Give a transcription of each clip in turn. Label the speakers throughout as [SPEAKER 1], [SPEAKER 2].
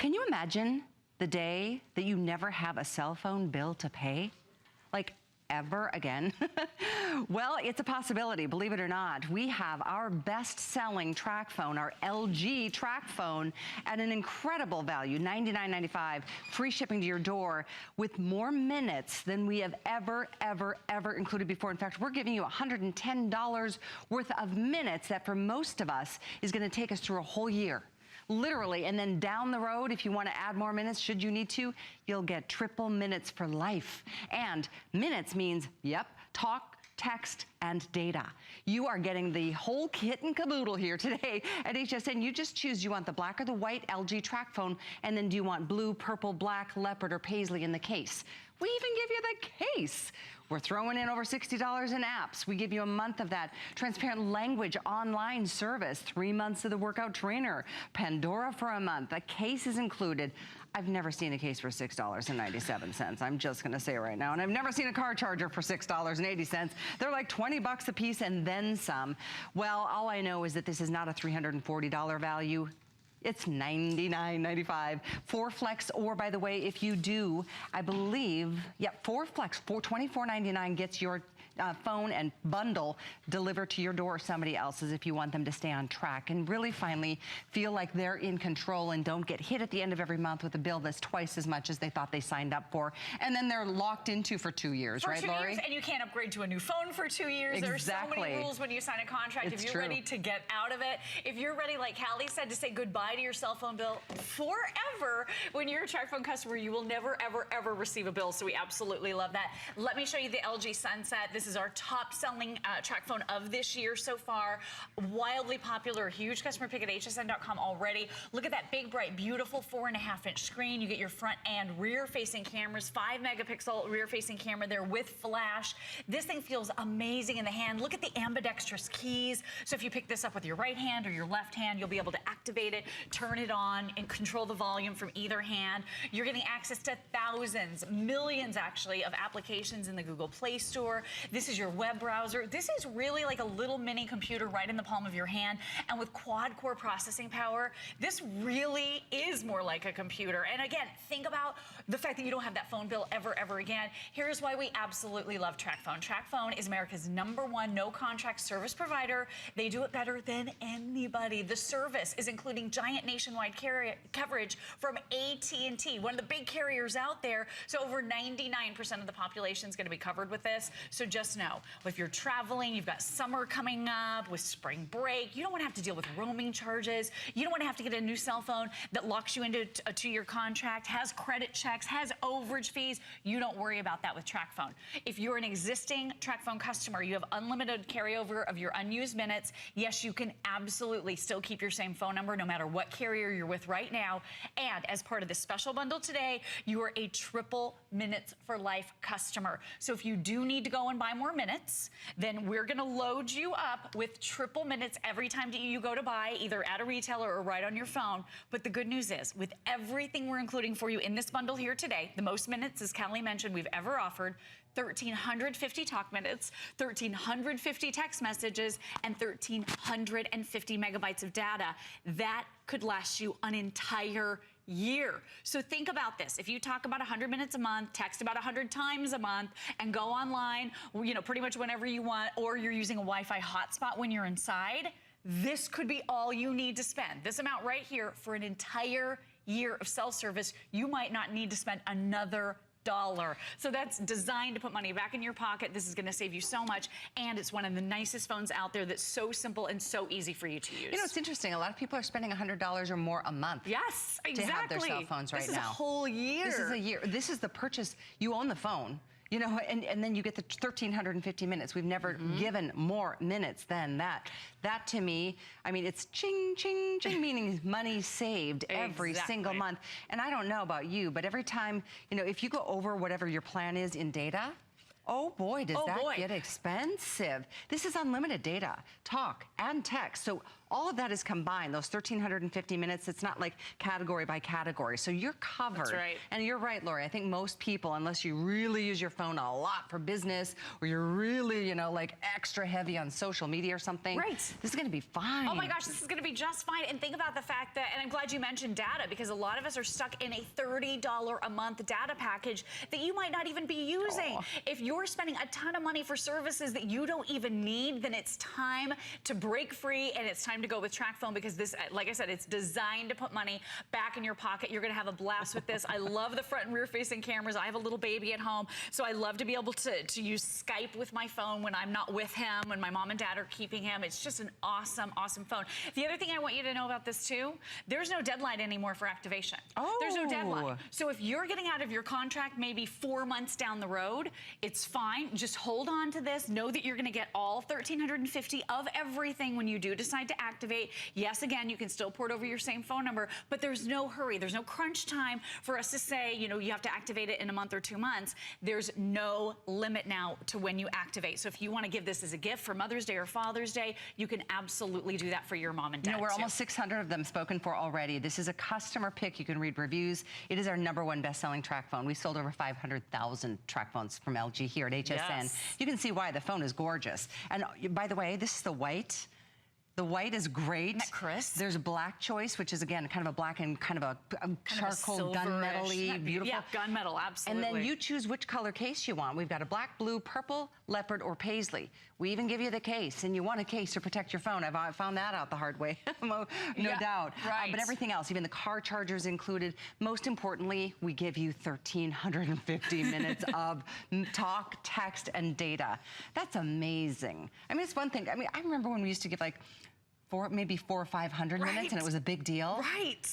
[SPEAKER 1] Can you imagine the day that you never have a cell phone bill to pay? Like, ever again? Well, it's a possibility, believe it or not. We have our best-selling TracFone, our LG TracFone, at an incredible value, $99.95, free shipping to your door, with more minutes than we have ever included before. In fact, we're giving you $110 worth of minutes that for most of us is gonna take us through a whole year. Literally, and then down the road, if you want to add more minutes, should you need to, you'll get triple minutes for life. And minutes means, yep, talk, text, and data. You are getting the whole kit and caboodle here today at HSN. You just choose, do you want the black or the white LG TracFone, and then do you want blue, purple, black, leopard, or paisley in the case? We even give you the case. We're throwing in over $60 in apps. We give you a month of that transparent language online service, 3 months of the workout trainer, Pandora for a month. A case is included. I've never seen a case for $6.97. I'm just gonna say it right now. And I've never seen a car charger for $6.80. They're like 20 bucks a piece and then some. Well, all I know is that this is not a $340 value. It's $99.95. 4 Flex, or by the way, if you do, I believe, yeah, 4 Flex, $24.99 gets your phone and bundle delivered to your door or somebody else's if you want them to stay on track and really finally feel like they're in control and don't get hit at the end of every month with a bill that's twice as much as they thought they signed up for. And then they're locked into for 2 years, right, Lori? For 2 years,
[SPEAKER 2] and you can't upgrade to a new phone for 2 years.
[SPEAKER 1] Exactly.
[SPEAKER 2] There's so many rules when you sign a contract. If you're ready to get out of it, if you're ready, like Hallie said, to say goodbye to your cell phone bill forever, when you're a TracFone customer, you will never, ever receive a bill. So we absolutely love that. Let me show you the LG Sunset. This is our top selling TracFone of this year so far. Wildly popular, huge customer pick at hsn.com already. Look at that big, bright, beautiful 4.5-inch screen. You get your front and rear facing cameras, 5-megapixel rear facing camera there with flash. This thing feels amazing in the hand. Look at the ambidextrous keys. So if you pick this up with your right hand or your left hand, you'll be able to activate it, turn it on, and control the volume from either hand. You're getting access to thousands, millions actually, of applications in the Google Play Store. This is your web browser. This is really like a little mini computer right in the palm of your hand. And with quad-core processing power, this really is more like a computer. And again, think about the fact that you don't have that phone bill ever again. Here's why we absolutely love TracFone. TracFone is America's #1 no-contract service provider. They do it better than anybody. The service is including giant nationwide coverage from AT&T, one of the big carriers out there. So over 99% of the population is going to be covered with this. So just know, if you're traveling, you've got summer coming up with spring break, you don't want to have to deal with roaming charges. You don't want to have to get a new cell phone that locks you into a 2-year contract, has credit checks, has overage fees. You don't worry about that with TracFone. If you're an existing TracFone customer, you have unlimited carryover of your unused minutes. Yes, you can absolutely still keep your same phone number no matter what carrier you're with right now. And as part of this special bundle today, you are a triple minutes for life customer. So if you do need to go and buy more minutes, then we're gonna load you up with triple minutes every time that you go to buy, either at a retailer or right on your phone. But the good news is, with everything we're including for you in this bundle here today, the most minutes, as Kelly mentioned, we've ever offered, 1,350 talk minutes, 1,350 text messages, and 1,350 megabytes of data. That could last you an entire year. So think about this. If you talk about 100 minutes a month, text about 100 times a month, and go online, you know, pretty much whenever you want, or you're using a Wi-Fi hotspot when you're inside, this could be all you need to spend. This amount right here for an entire year of cell service. You might not need to spend another $1. So that's designed to put money back in your pocket. This is going to save you so much, and it's one of the nicest phones out there that's so simple and so easy for you to use.
[SPEAKER 1] You know, it's interesting. A lot of people are spending $100 or more a month.
[SPEAKER 2] Yes, exactly.
[SPEAKER 1] To have their cell phones right now.
[SPEAKER 2] This is a whole year.
[SPEAKER 1] This is a year. This is the purchase. You own the phone. You know, and then you get the 1,350 minutes. We've never given more minutes than that. That to me, I mean, it's ching, ching, ching, meaning money saved every single month. And I don't know about you, but every time, you know, if you go over whatever your plan is in data, oh boy, does that get expensive. This is unlimited data, talk, and text. So all of that is combined, those 1,350 minutes. It's not like category by category. So you're covered.
[SPEAKER 2] That's right.
[SPEAKER 1] And you're right, Lori. I think most people, unless you really use your phone a lot for business, or you're really, you know, like extra heavy on social media or something,
[SPEAKER 2] right,
[SPEAKER 1] this is going to be fine.
[SPEAKER 2] Oh my gosh, this is going to be just fine. And think about the fact that, and I'm glad you mentioned data, because a lot of us are stuck in a $30 a month data package that you might not even be using. If you're spending a ton of money for services that you don't even need, then it's time to break free, and it's time to go with TracFone, because this, like I said, it's designed to put money back in your pocket. You're going to have a blast with this. I love the front and rear facing cameras. I have a little baby at home, so I love to be able to use Skype with my phone when I'm not with him, when my mom and dad are keeping him. It's just an awesome, awesome phone. The other thing I want you to know about this too, there's no deadline anymore for activation. There's no deadline. So if you're getting out of your contract maybe 4 months down the road, it's fine. Just hold on to this. Know that you're going to get all 1,350 of everything when you do decide to activate. Yes, again, you can still port over your same phone number, but there's no hurry. There's no crunch time for us to say, you know, you have to activate it in a month or 2 months. There's no limit now to when you activate. So if you want to give this as a gift for Mother's Day or Father's Day, you can absolutely do that for your mom and dad.
[SPEAKER 1] You know, we're
[SPEAKER 2] too.
[SPEAKER 1] almost 600 of them spoken for already. This is a customer pick. You can read reviews. It is our #1 best-selling TracFone. We sold over 500,000 TracFones from LG here at HSN.
[SPEAKER 2] Yes.
[SPEAKER 1] You can see why. The phone is gorgeous. And by the way, this is the white. The white is great.
[SPEAKER 2] Isn't that crisp?
[SPEAKER 1] There's a black choice, which is, again, kind of a black and kind of a charcoal gunmetal-y, beautiful.
[SPEAKER 2] Yeah, gunmetal, absolutely.
[SPEAKER 1] And then you choose which color case you want. We've got a black, blue, purple, leopard, or paisley. We even give you the case, and you want a case to protect your phone. I've found that out the hard way, no doubt.
[SPEAKER 2] Right.
[SPEAKER 1] But everything else, even the car chargers included. Most importantly, we give you 1,350 minutes of talk, text, and data. That's amazing. I mean, it's one thing. I mean, I remember when we used to give like maybe 400 or 500 minutes, and it was a big deal.
[SPEAKER 2] Right.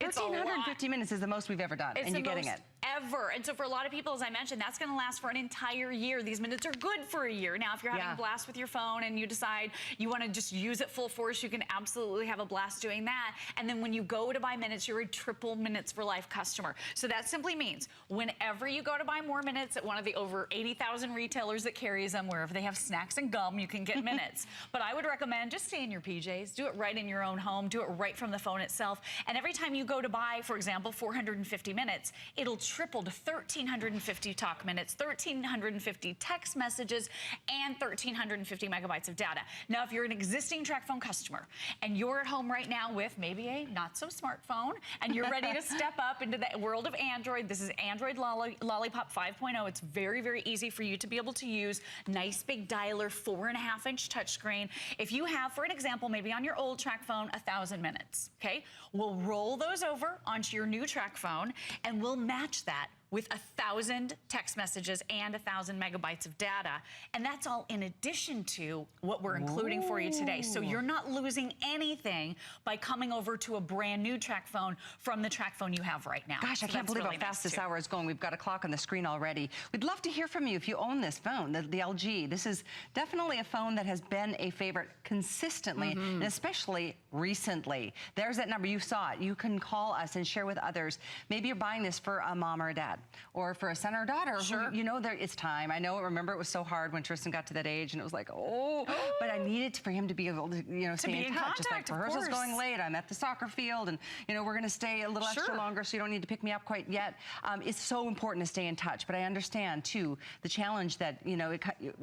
[SPEAKER 1] 1,350 minutes is the most we've ever done, and you're getting it.
[SPEAKER 2] Ever. And so for a lot of people, as I mentioned, that's going to last for an entire year. These minutes are good for a year. Now, if you're having a blast with your phone and you decide you want to just use it full force, you can absolutely have a blast doing that. And then when you go to buy minutes, you're a triple minutes for life customer. So that simply means whenever you go to buy more minutes at one of the over 80,000 retailers that carries them, wherever they have snacks and gum, you can get minutes. But I would recommend just stay in your PJs. Do it right in your own home. Do it right from the phone itself. And every time you go to buy, for example, 450 minutes, it'll triple to 1,350 talk minutes, 1,350 text messages, and 1,350 megabytes of data. Now, if you're an existing TracFone customer and you're at home right now with maybe a not-so-smartphone and you're ready to step up into the world of Android, this is Android Lollipop 5.0. It's very, very easy for you to be able to use. Nice big dialer, 4.5-inch touchscreen. If you have, for an example, maybe on your old TracFone, 1,000 minutes, okay? We'll roll those over onto your new TracFone, and we'll match that with 1,000 text messages and 1,000 megabytes of data. And that's all in addition to what we're including for you today. So you're not losing anything by coming over to a brand new TracFone from the TracFone you have right now.
[SPEAKER 1] Gosh, I can't believe how fast this hour is going. We've got a clock on the screen already. We'd love to hear from you if you own this phone, the LG. This is definitely a phone that has been a favorite consistently, and especially recently. There's that number. You saw it. You can call us and share with others. Maybe you're buying this for a mom or a dad, or for a son or daughter. Who, you know, it's time. I know. Remember, it was so hard when Tristan got to that age, and it was like, but I needed for him to be able to, you know, stay in touch. Just like rehearsal's going late. I'm at the soccer field, and you know, we're going to stay a little extra longer, so you don't need to pick me up quite yet. It's so important to stay in touch. But I understand too the challenge that, you know,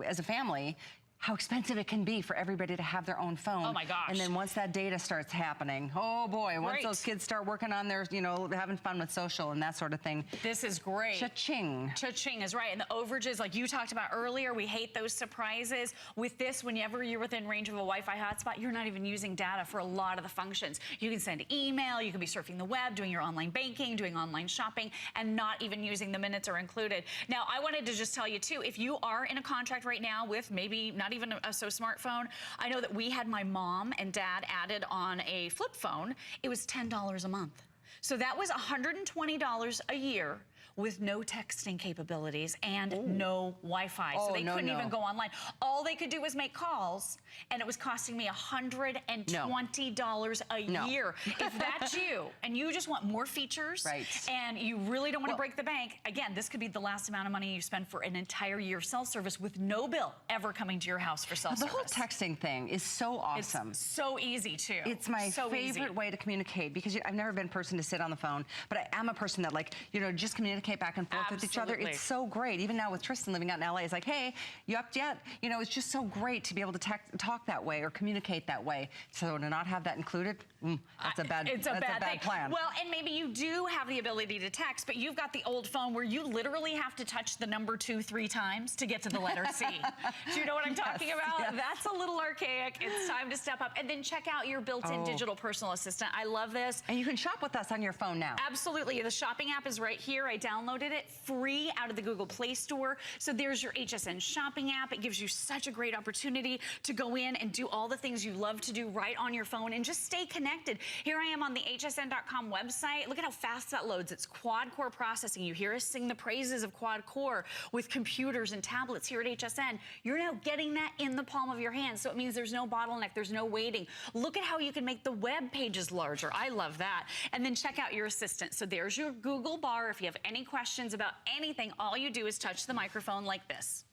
[SPEAKER 1] as a family, how expensive it can be for everybody to have their own phone.
[SPEAKER 2] Oh my gosh.
[SPEAKER 1] And then once that data starts happening, oh boy, once those kids start working on their, you know, having fun with social and that sort of thing.
[SPEAKER 2] This is great.
[SPEAKER 1] Cha-ching.
[SPEAKER 2] Cha-ching is right. And the overages, like you talked about earlier, we hate those surprises. With this, whenever you're within range of a Wi-Fi hotspot, you're not even using data for a lot of the functions. You can send email, you can be surfing the web, doing your online banking, doing online shopping, and not even using the minutes are included. Now, I wanted to just tell you too, if you are in a contract right now with maybe not even a smartphone, I know that we had my mom and dad added on a flip phone. It was $10 a month. So that was $120 a year with no texting capabilities and no Wi-Fi. So they couldn't even go online. All they could do was make calls, and it was costing me $120 a year. If that's you, and you just want more features, and you really don't want to break the bank, again, this could be the last amount of money you spend for an entire year of cell service with no bill ever coming to your house for cell service.
[SPEAKER 1] The whole texting thing is so awesome.
[SPEAKER 2] It's so easy, too.
[SPEAKER 1] It's my favorite way to communicate, because I've never been a person to sit on the phone, but I am a person that, like, you know, just communicate back and forth with each other. It's so great. Even now with Tristan living out in LA, it's like, hey, you up yet? You know, it's just so great to be able to talk that way or communicate that way. So to not have that included, that's a bad plan.
[SPEAKER 2] Well, and maybe you do have the ability to text, but you've got the old phone where you literally have to touch the number 2 3 times to get to the letter C. Do you know what I'm talking about? Yes. That's a little archaic. It's time to step up. And then check out your built-in digital personal assistant. I love this.
[SPEAKER 1] And you can shop with us on your phone now.
[SPEAKER 2] Absolutely. The shopping app is right here. I downloaded it free out of the Google Play Store. So there's your HSN shopping app. It gives you such a great opportunity to go in and do all the things you love to do right on your phone and just stay connected. Here I am on the hsn.com website. Look at how fast that loads. It's quad-core processing. You hear us sing the praises of quad-core with computers and tablets here at HSN. You're now getting that in the palm of your hand. So it means there's no bottleneck. There's no waiting. Look at how you can make the web pages larger. I love that. And then check out your assistant. So there's your Google bar. If you have any questions about anything, all you do is touch the microphone like this.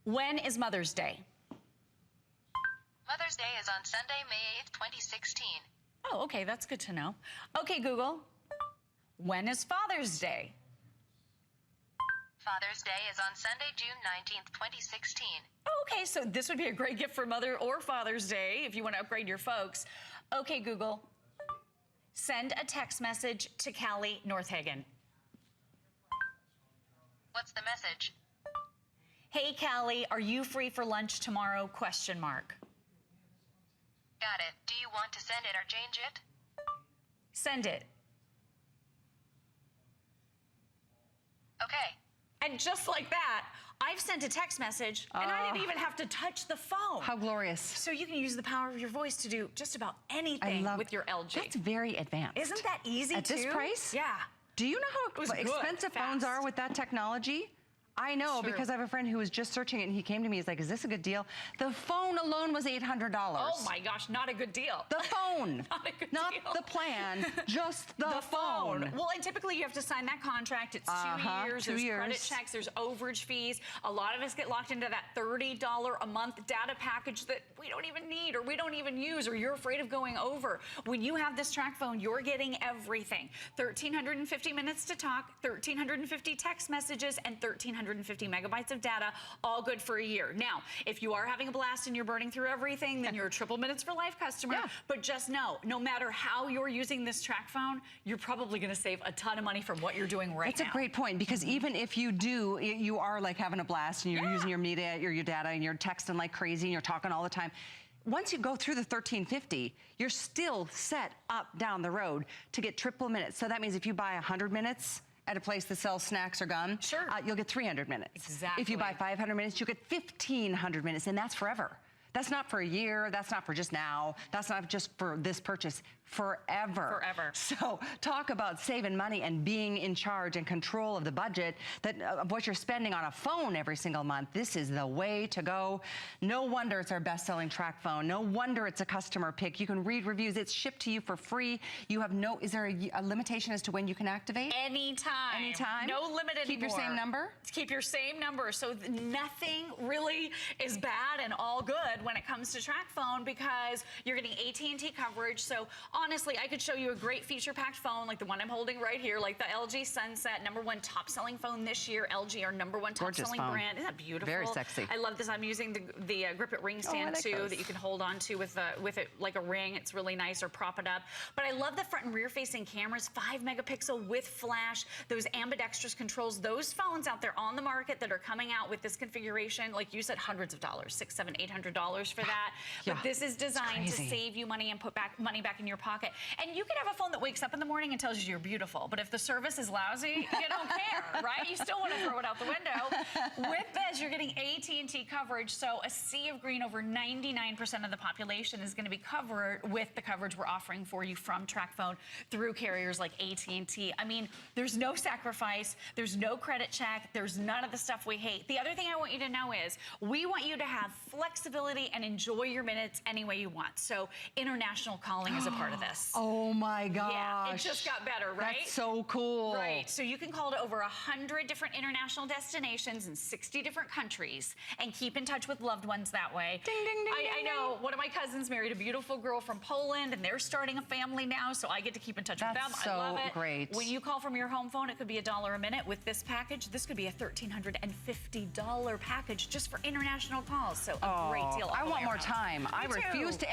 [SPEAKER 2] When is Mother's Day?
[SPEAKER 3] Mother's Day is on Sunday, May 8th, 2016.
[SPEAKER 2] Oh, okay, that's good to know. Okay, Google, when is Father's Day?
[SPEAKER 3] Father's Day is on Sunday, June 19th, 2016.
[SPEAKER 2] Oh, okay, so this would be a great gift for Mother or Father's Day if you want to upgrade your folks. Okay, Google, send a text message to Callie Northagen.
[SPEAKER 3] What's the message?
[SPEAKER 2] Hey, Callie, are you free for lunch tomorrow? Question mark.
[SPEAKER 3] Got it. Do you want to send it or change it?
[SPEAKER 2] Send it.
[SPEAKER 3] Okay.
[SPEAKER 2] And just like that, I've sent a text message, and I didn't even have to touch the phone.
[SPEAKER 1] How glorious.
[SPEAKER 2] So you can use the power of your voice to do just about anything with your LG.
[SPEAKER 1] That's very advanced.
[SPEAKER 2] Isn't that easy,
[SPEAKER 1] At this price?
[SPEAKER 2] Yeah.
[SPEAKER 1] Do you know how expensive phones are with that technology? I know, because I have a friend who was just searching it, and he came to me. He's like, is this a good deal? The phone alone was $800.
[SPEAKER 2] Oh, my gosh, not a good deal.
[SPEAKER 1] The phone.
[SPEAKER 2] Not a good
[SPEAKER 1] not
[SPEAKER 2] deal.
[SPEAKER 1] The plan, just the phone.
[SPEAKER 2] Well, and typically you have to sign that contract. It's 2 years. There's credit checks. There's overage fees. A lot of us get locked into that $30 a month data package that we don't even need or we don't even use or you're afraid of going over. When you have this TracFone, you're getting everything. 1,350 minutes to talk, 1,350 text messages, and 1,350 megabytes of data, all good for a year. Now, if you are having a blast and you're burning through everything, then you're a triple minutes for life customer. Yeah. But just know, no matter how you're using this TracFone, you're probably going to save a ton of money from what you're doing right now.
[SPEAKER 1] That's a great point, because even if you do, you are like having a blast and you're using your media, your data, and you're texting like crazy and you're talking all the time. Once you go through the 1,350, you're still set up down the road to get triple minutes. So that means if you buy 100 minutes at a place that sells snacks or gum, you'll get 300 minutes.
[SPEAKER 2] Exactly.
[SPEAKER 1] If you buy 500 minutes, you'll get 1,500 minutes, and that's forever. That's not for a year. That's not for just now. That's not just for this purchase. Forever.
[SPEAKER 2] Forever.
[SPEAKER 1] So talk about saving money and being in charge and control of the budget of what you're spending on a phone every single month. This is the way to go. No wonder it's our best-selling TracFone. No wonder it's a customer pick. You can read reviews. It's shipped to you for free. You have no, is there a limitation as to when you can activate?
[SPEAKER 2] Anytime.
[SPEAKER 1] Anytime?
[SPEAKER 2] No limit anymore.
[SPEAKER 1] Keep your same number?
[SPEAKER 2] Keep your same number. So nothing really is bad and all good when it comes to TracFone, because you're getting AT&T coverage. So honestly, I could show you a great feature-packed phone like the one I'm holding right here, like the LG Sunset, #1 top-selling phone this year. LG, our #1 top-selling brand. Isn't that beautiful?
[SPEAKER 1] Very sexy.
[SPEAKER 2] I love this. I'm using the Grip It ring stand too, that you can hold on to with it like a ring. It's really nice, or prop it up. But I love the front and rear-facing cameras, 5 megapixel with flash, those ambidextrous controls. Those phones out there on the market that are coming out with this configuration, like you said, hundreds of dollars, $600, $700, $800 for that. But this is designed to save you money and put money back in your pocket. pocket. And you can have a phone that wakes up in the morning and tells you you're beautiful, but if the service is lousy, you don't care, right? You still want to throw it out the window. With this, you're getting AT&T coverage, so a sea of green, over 99% of the population is going to be covered with the coverage we're offering for you from TracFone through carriers like AT&T. I mean, there's no sacrifice, there's no credit check, there's none of the stuff we hate. The other thing I want you to know is we want you to have flexibility and enjoy your minutes any way you want. So international calling is a part of this.
[SPEAKER 1] Oh my gosh.
[SPEAKER 2] Yeah, it just got better, right?
[SPEAKER 1] That's so cool.
[SPEAKER 2] Right, so you can call to over 100 different international destinations in 60 different countries and keep in touch with loved ones that way.
[SPEAKER 1] Ding, ding, ding,
[SPEAKER 2] I know, one of my cousins married a beautiful girl from Poland and they're starting a family now, so I get to keep in touch with them.
[SPEAKER 1] So
[SPEAKER 2] I love it.
[SPEAKER 1] Great.
[SPEAKER 2] When you call from your home phone, it could be $1 a minute. With this package, this could be a $1,350 package just for international calls, so a great deal.
[SPEAKER 1] I want more time. I refuse to